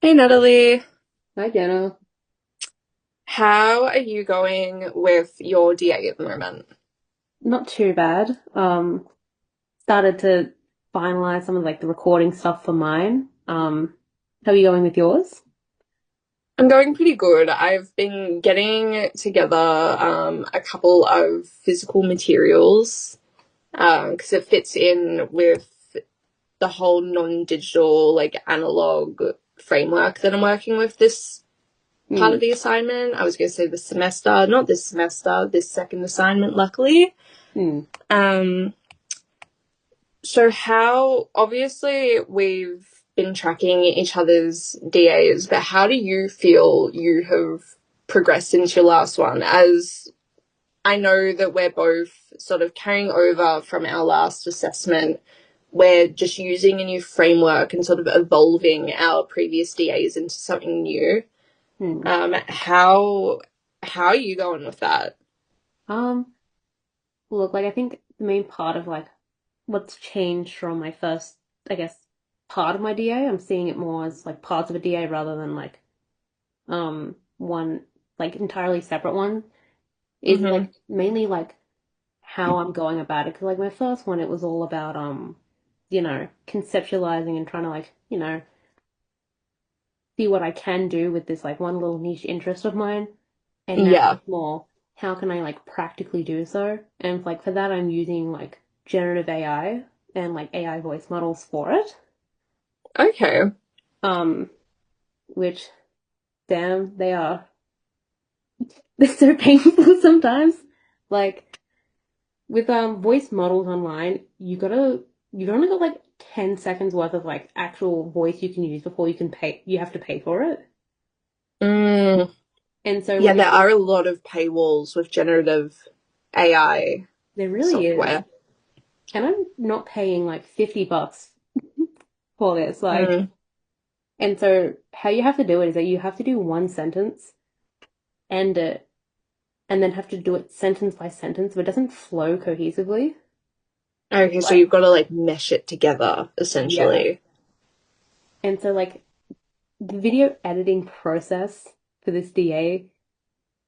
Hey Natalie, Hi, Jenna. how are you going with your DA at the moment? Not too bad. Started to finalize some of like the recording stuff for mine. How are you going with yours? I'm going pretty good. I've been getting together a couple of physical materials because it fits in with the whole non-digital, like analog framework that I'm working with this part Hmm. of the assignment. I was going to say this semester, not this semester, this second assignment, luckily. Hmm. Um, So how obviously we've been tracking each other's DAs, but how do you feel you have progressed since your last one? As I know that we're both sort of carrying over from our last assessment, we're just using a new framework and sort of evolving our previous DAs into something new. Hmm. How are you going with that? Um, Look, like I think the main part of like what's changed from my first, I guess, part of my DA, I'm seeing it more as like parts of a DA rather than like one like entirely separate one, is Mm-hmm. like mainly like how I'm going about it. Because like my first one, it was all about conceptualizing and trying to like see what I can do with this like one little niche interest of mine. And now Yeah. it's more how can I like practically do so? And like for that, I'm using like generative AI and like AI voice models for it. Okay. Um, which damn, they are they're so painful sometimes. Like with voice models online, you've only got like 10 seconds worth of like actual voice you can use before you have to pay for it. Mm, And so yeah, when there you're are a lot of paywalls with generative AI there really is. software. And I'm not paying like $50 for this. Like, Mm. and so how you have to do it is that you have to do one sentence, end it, and then have to do it sentence by sentence, but it doesn't flow cohesively. It's Okay, so like, you've got to like mesh it together, yeah. essentially. And so like the video editing process for this DA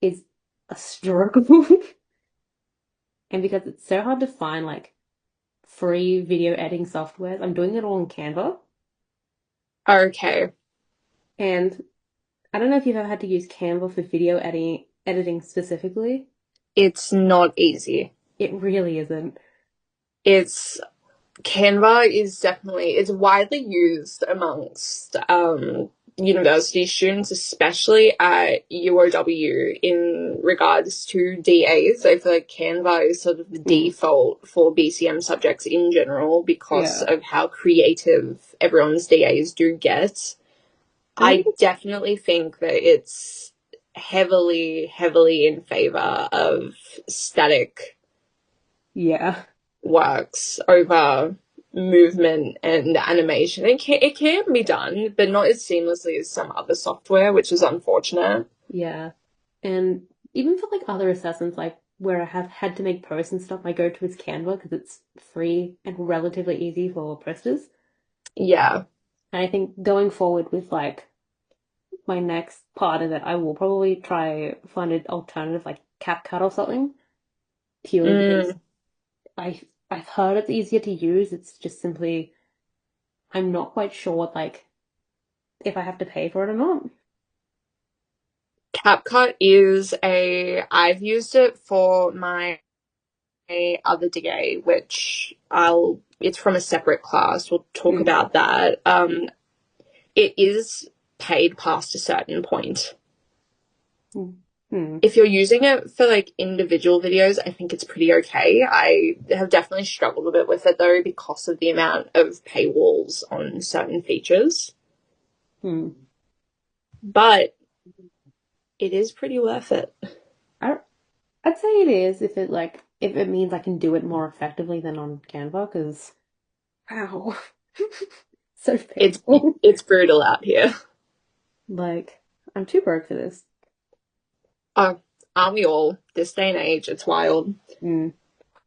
is a struggle. And because it's so hard to find like free video editing softwares, I'm doing it all in Canva. Okay, And I don't know if you've ever had to use Canva for video editing specifically. it's not easy. It really isn't. It's Canva is definitely it's widely used amongst university students, especially at UOW in regards to DAs. I feel like Canva is sort of the Hmm. default for BCM subjects in general because Yeah. of how creative everyone's DAs do get. And I think I definitely think that it's heavily, heavily in favor of static yeah. works over movement and animation. It can be done, but not as seamlessly as some other software, which is unfortunate. Yeah. And even for like other assessments, like where I have had to make posts and stuff, my go-to is Canva because it's free and relatively easy for posters. Yeah. And I think going forward with like my next part of it, I will probably try find an alternative like CapCut or something, purely because Mm. I've heard it's easier to use. It's just simply I'm not quite sure like if I have to pay for it or not. CapCut is a I've used it for my other DA, which I'll it's from a separate class. We'll talk Mm. about that. It is paid past a certain point. Mm. If you're using it for like individual videos, I think it's pretty okay. I have definitely struggled a bit with it though because of the amount of paywalls on certain features, Mm. but it is pretty worth it. I I'd say it is if it means I can do it more effectively than on Canva, because wow, so It's painful. it's brutal out here. Like I'm too broke for this. Oh, aren't we all? This day and age, it's wild. Mm.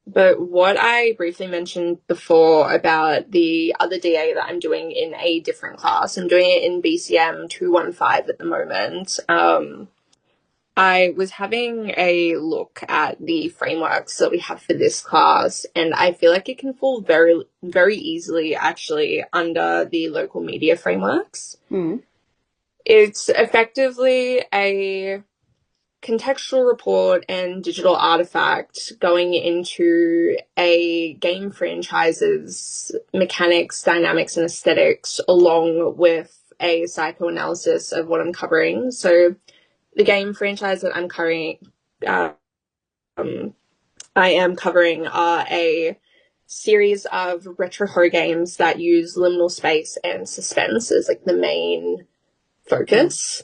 But what I briefly mentioned before about the other DA that I'm doing in a different class, I'm doing it in BCM215 at the moment. I was having a look at the frameworks that we have for this class, and I feel like it can fall very, very easily actually under the local media frameworks. Mm. It's effectively a contextual report and digital artifact going into a game franchise's mechanics, dynamics, and aesthetics, along with a psychoanalysis of what I'm covering. So the game franchise that I am covering are a series of retro horror games that use liminal space and suspense as like the main focus.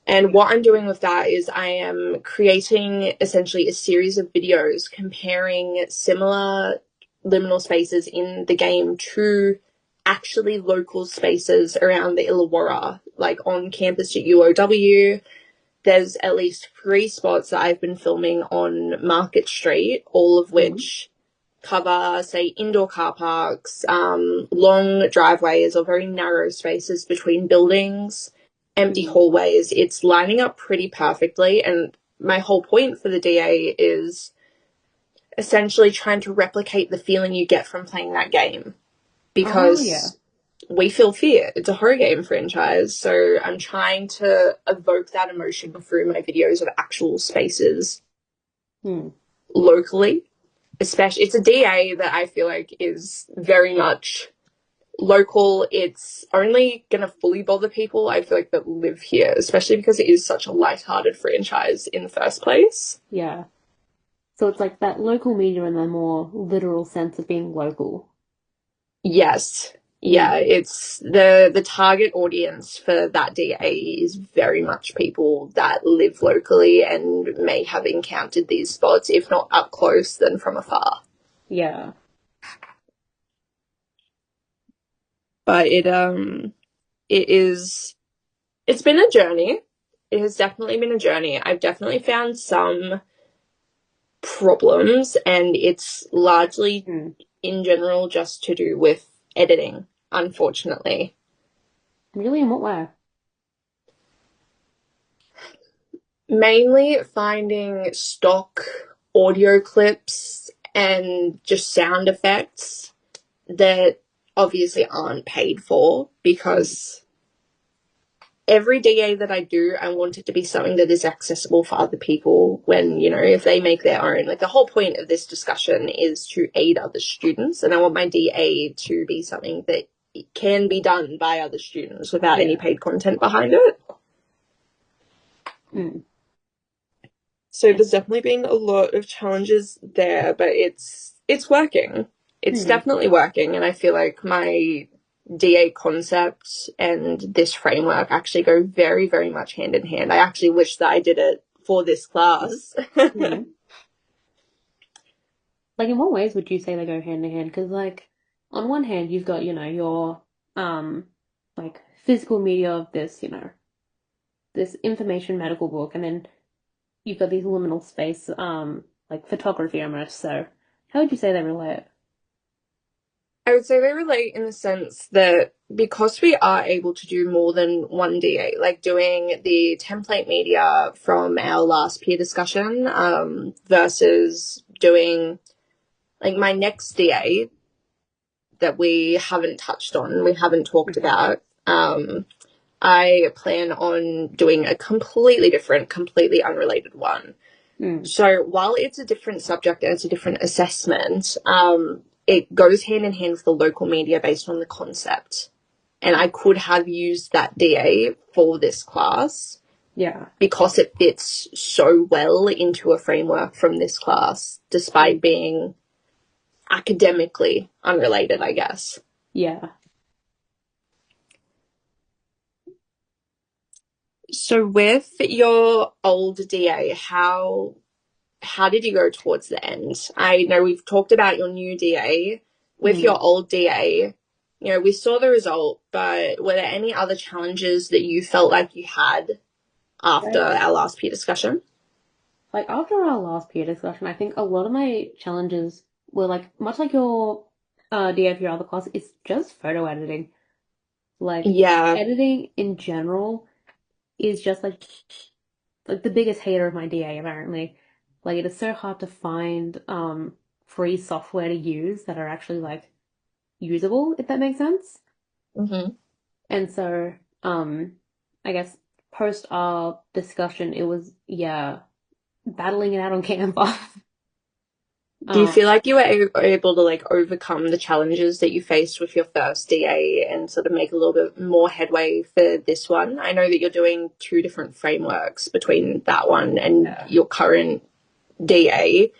And what I'm doing with that is I am creating essentially a series of videos comparing similar liminal spaces in the game to actually local spaces around the Illawarra. Like on campus at UOW, there's at least 3 spots that I've been filming on Market Street, all of which cover, say, indoor car parks, long driveways or very narrow spaces between buildings, empty hallways. It's lining up pretty perfectly. And my whole point for the DA is essentially trying to replicate the feeling you get from playing that game. Oh, yeah. Because we feel fear. It's a horror game franchise. So I'm trying to evoke that emotion through my videos of actual spaces locally. Especially, it's a DA that I feel like is very much local. It's only going to fully bother people, I feel like, that live here, especially because it is such a light-hearted franchise in the first place. Yeah. So it's like that local media in the more literal sense of being local. Yes. Yeah, it's the target audience for that DA is very much people that live locally and may have encountered these spots, if not up close, then from afar. Yeah. But it's been a journey. It has definitely been a journey. I've definitely found some problems, and it's largely in general just to do with editing, unfortunately. Really? In what way? Mainly finding stock audio clips and just sound effects that obviously aren't paid for, because every DA that I do, I want it to be something that is accessible for other people when, if they make their own. Like, the whole point of this discussion is to aid other students, and I want my DA to be something that can be done by other students without any paid content behind it. So there's definitely been a lot of challenges there, but it's working. It's definitely working, and I feel like my DA concept and this framework actually go very, very much hand in hand. I actually wish that I did it for this class. Like, in what ways would you say they go hand in hand? Because, like, on one hand, you've got, your, like, physical media of this, this information medical book, and then you've got these liminal space, like, photography almost. So, how would you say they relate? I would say they relate in the sense that because we are able to do more than one DA, like doing the template media from our last peer discussion, versus doing like my next DA that we haven't touched on, we haven't talked about. I plan on doing a completely different, completely unrelated one. So while it's a different subject and it's a different assessment, it goes hand in hand with the local media based on the concept. And I could have used that DA for this class. Yeah. Because it fits so well into a framework from this class, despite being academically unrelated, I guess. Yeah. So with your old DA, how did you go towards the end? I know we've talked about your new DA. With your old DA, we saw the result, but were there any other challenges that you felt like you had after our last peer discussion? Like, after our last peer discussion, I think a lot of my challenges well, like much like your DA for your other class, it's just photo editing. Like Yeah. editing in general is just like the biggest hater of my DA apparently. Like it is so hard to find free software to use that are actually like usable, if that makes sense. Hmm. And so I guess post our discussion it was yeah, battling it out on Canva. Do you um feel like you were able to like overcome the challenges that you faced with your first DA and sort of make a little bit more headway for this one? I know that you're doing two different frameworks between that one and yeah. your current DA,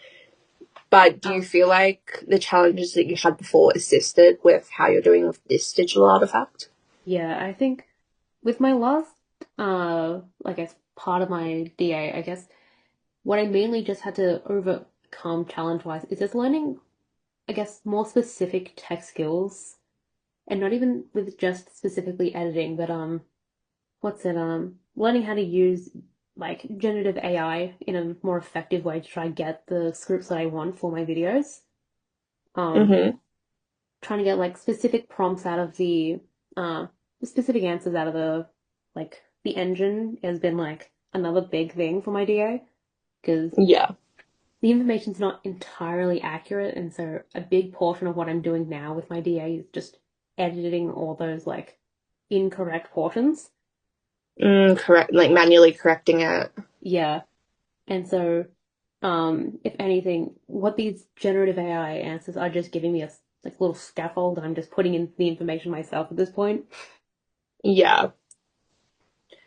but do you um feel like the challenges that you had before assisted with how you're doing with this digital artifact? yeah, I think with my last like as part of my DA, I guess what I mainly just had to overcome challenge wise is just learning, I guess, more specific tech skills, and not even with just specifically editing, but what's it learning how to use like generative AI in a more effective way to try and get the scripts that I want for my videos. Um, Mm-hmm. trying to get like specific prompts out of uh the specific answers out of the engine has been like another big thing for my DA because Yeah. the information's not entirely accurate, and so a big portion of what I'm doing now with my DA is just editing all those like incorrect portions. Correct. Like manually correcting it. Yeah. And so, if anything, what these generative AI answers are just giving me a like little scaffold, and I'm just putting in the information myself at this point. Yeah.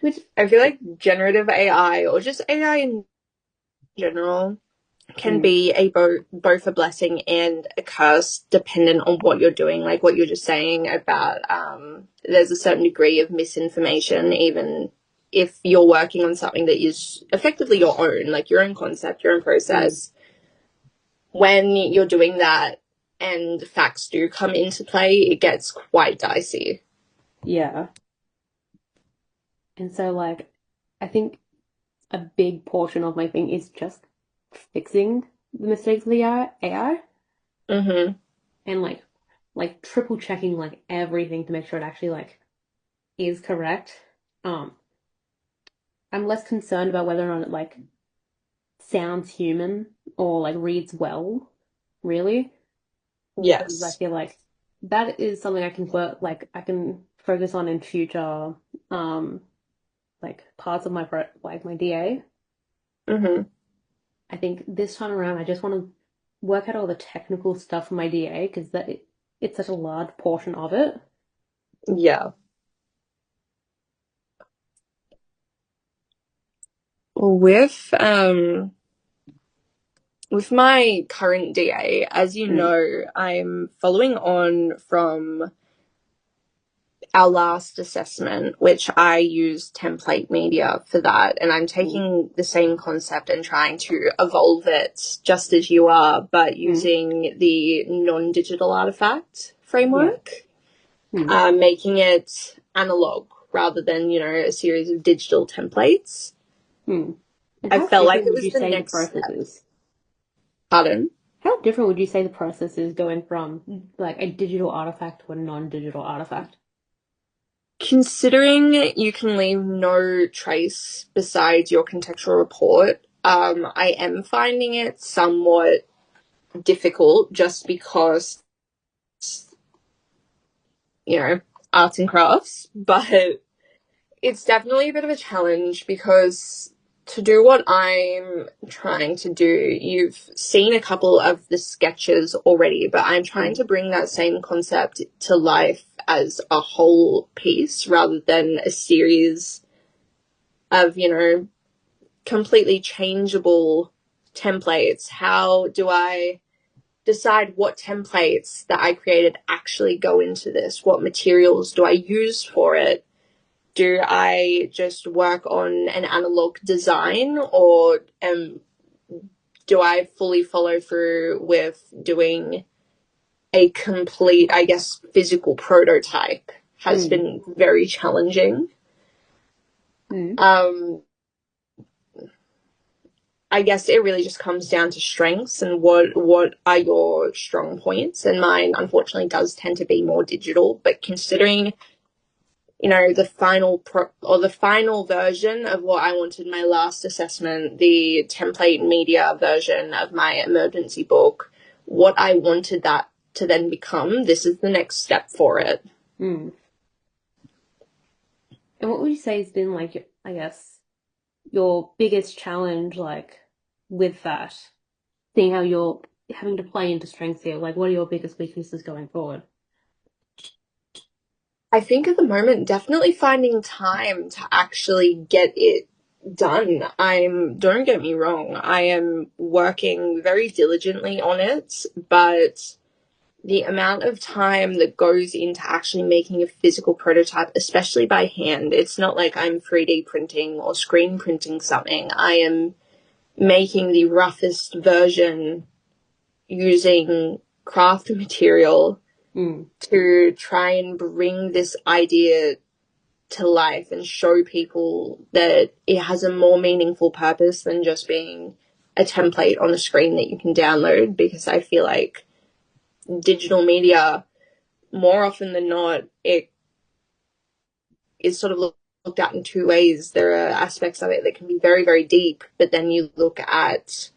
Which, I feel like generative AI or just AI in general can mm, be both a blessing and a curse dependent on what you're doing, like what you're just saying about there's a certain degree of misinformation even if you're working on something that is effectively your own, like your own concept, your own mm, process. When you're doing that and facts do come into play, it gets quite dicey. yeah. And so, like, I think a big portion of my thing is just fixing the mistakes of the AI Mm-hmm. and like triple checking like everything to make sure it actually like is correct. Um, I'm less concerned about whether or not it like sounds human or like reads well, really, because I Yes. feel like that is something I can work like I can focus on in future um like parts of like my DA. Mm-hmm. I think this time around I just want to work out all the technical stuff for my DA because it's such a large portion of it. Yeah. With my current DA, as you Mm, know, I'm following on from our last assessment, which I use template media for that. And I'm mm, taking the same concept and trying to evolve it just as you are, but mm, using the non digital artifact yeah. framework, Mm, making it analog rather than, a series of digital templates. mm. And I how felt like different it would was you the say the next process step. is? Pardon? How different would you say the process is going from like a digital artifact to a non-digital artifact? Considering you can leave no trace besides your contextual report, I am finding it somewhat difficult just because, you know, arts and crafts, but it's definitely a bit of a challenge because to do what I'm trying to do, you've seen a couple of the sketches already, but I'm trying Mm, to bring that same concept to life as a whole piece rather than a series of, completely changeable templates. How do I decide what templates that I created actually go into this? What materials do I use for it? Do I just work on an analog design or do I fully follow through with doing a complete, I guess, physical prototype? Has mm, been very challenging. mm, Um, I guess it really just comes down to strengths and what are your strong points. And mine, unfortunately, does tend to be more digital. But considering, the final version of what I wanted my last assessment, the template media version of my emergency book, what I wanted that to then become, this is the next step for it. Mm. And what would you say has been like, I guess, your biggest challenge, like, with that? Seeing how you're having to play into strengths here, like, what are your biggest weaknesses going forward? I think at the moment, definitely finding time to actually get it done. Don't get me wrong, I am working very diligently on it, but the amount of time that goes into actually making a physical prototype, especially by hand, it's not like I'm 3D printing or screen printing something. I am making the roughest version using craft material Mm. to try and bring this idea to life and show people that it has a more meaningful purpose than just being a template on a screen that you can download, because I feel like digital media, more often than not, it is sort of looked at in two ways. There are aspects of it that can be very, very deep, but then you look at,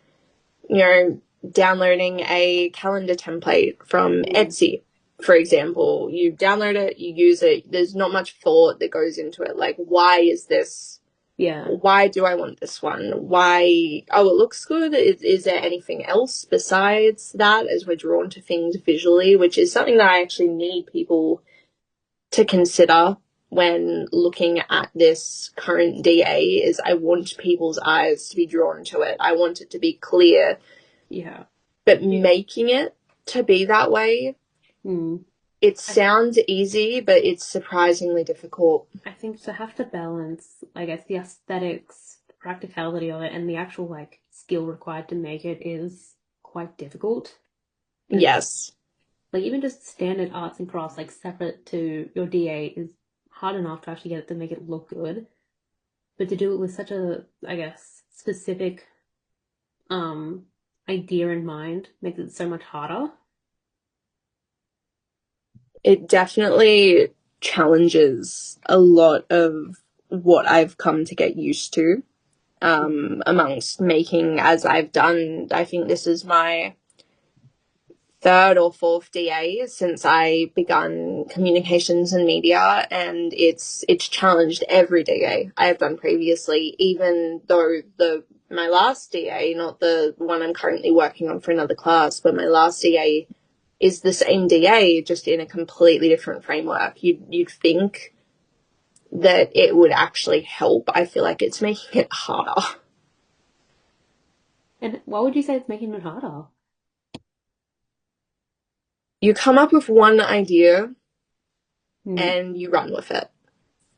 downloading a calendar template from Etsy, for example. You download it, you use it, there's not much thought that goes into it. Like, why is this? Yeah. Why do I want this one? Why? Oh, it looks good. Is there anything else besides that, as we're drawn to things visually, which is something that I actually need people to consider when looking at this current DA, is I want people's eyes to be drawn to it. I want it to be clear. Yeah. But making it to be that way, Mm. it sounds easy, but it's surprisingly difficult. I think to have to balance, I guess, the aesthetics, the practicality of it, and the actual like skill required to make it is quite difficult. Yes. Like even just standard arts and crafts, like separate to your DA, is hard enough to actually get it to make it look good. But to do it with such a, I guess, specific um idea in mind makes it so much harder. It definitely challenges a lot of what I've come to get used to, amongst making, as I've done. I think this is my third or fourth DA since I begun communications and media, and it's challenged every DA I have done previously, even though my last DA, not the one I'm currently working on for another class, but my last DA is the same DA, just in a completely different framework. You'd think that it would actually help. I feel like it's making it harder. And what would you say is making it harder? You come up with one idea Hmm. and you run with it.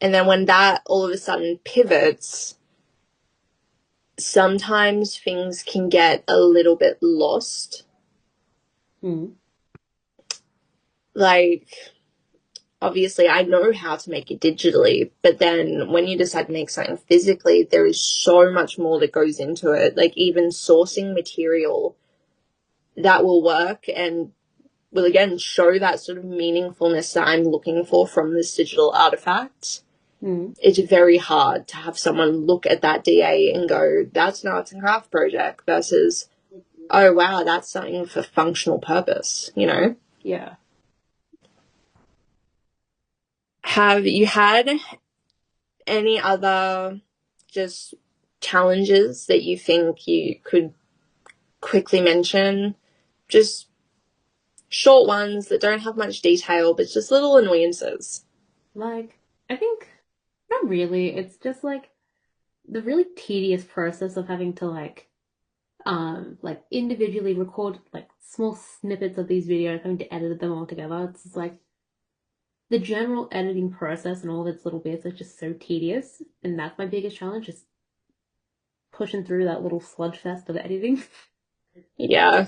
And then when that all of a sudden pivots, sometimes things can get a little bit lost. Hmm. Like, obviously, I know how to make it digitally, but then when you decide to make something physically, there is so much more that goes into it. Like, even sourcing material that will work and will again show that sort of meaningfulness that I'm looking for from this digital artifact. Hmm. It's very hard to have someone look at that DA and go, that's an arts and craft project, versus, oh wow, that's something for functional purpose, Yeah. Have you had any other just challenges that you think you could quickly mention? Just short ones that don't have much detail, but just little annoyances. Like, I think not really. It's just like the really tedious process of having to like individually record like small snippets of these videos, having to edit them all together. It's just like the general editing process and all of its little bits is just so tedious, and that's my biggest challenge, is pushing through that little sludge fest of editing. Yeah.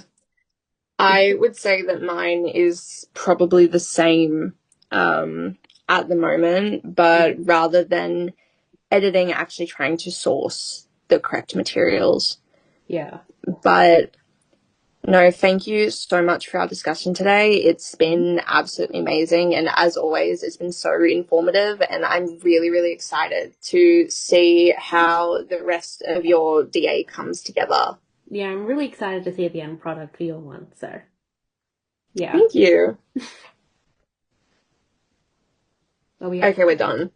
I would say that mine is probably the same, at the moment, but rather than editing, actually trying to source the correct materials. Yeah. But no, thank you so much for our discussion today. It's been absolutely amazing. And as always, it's been so informative. And I'm really, really excited to see how the rest of your DA comes together. Yeah, I'm really excited to see the end product for your one. So, yeah. Thank you. Well, we Okay, we're done.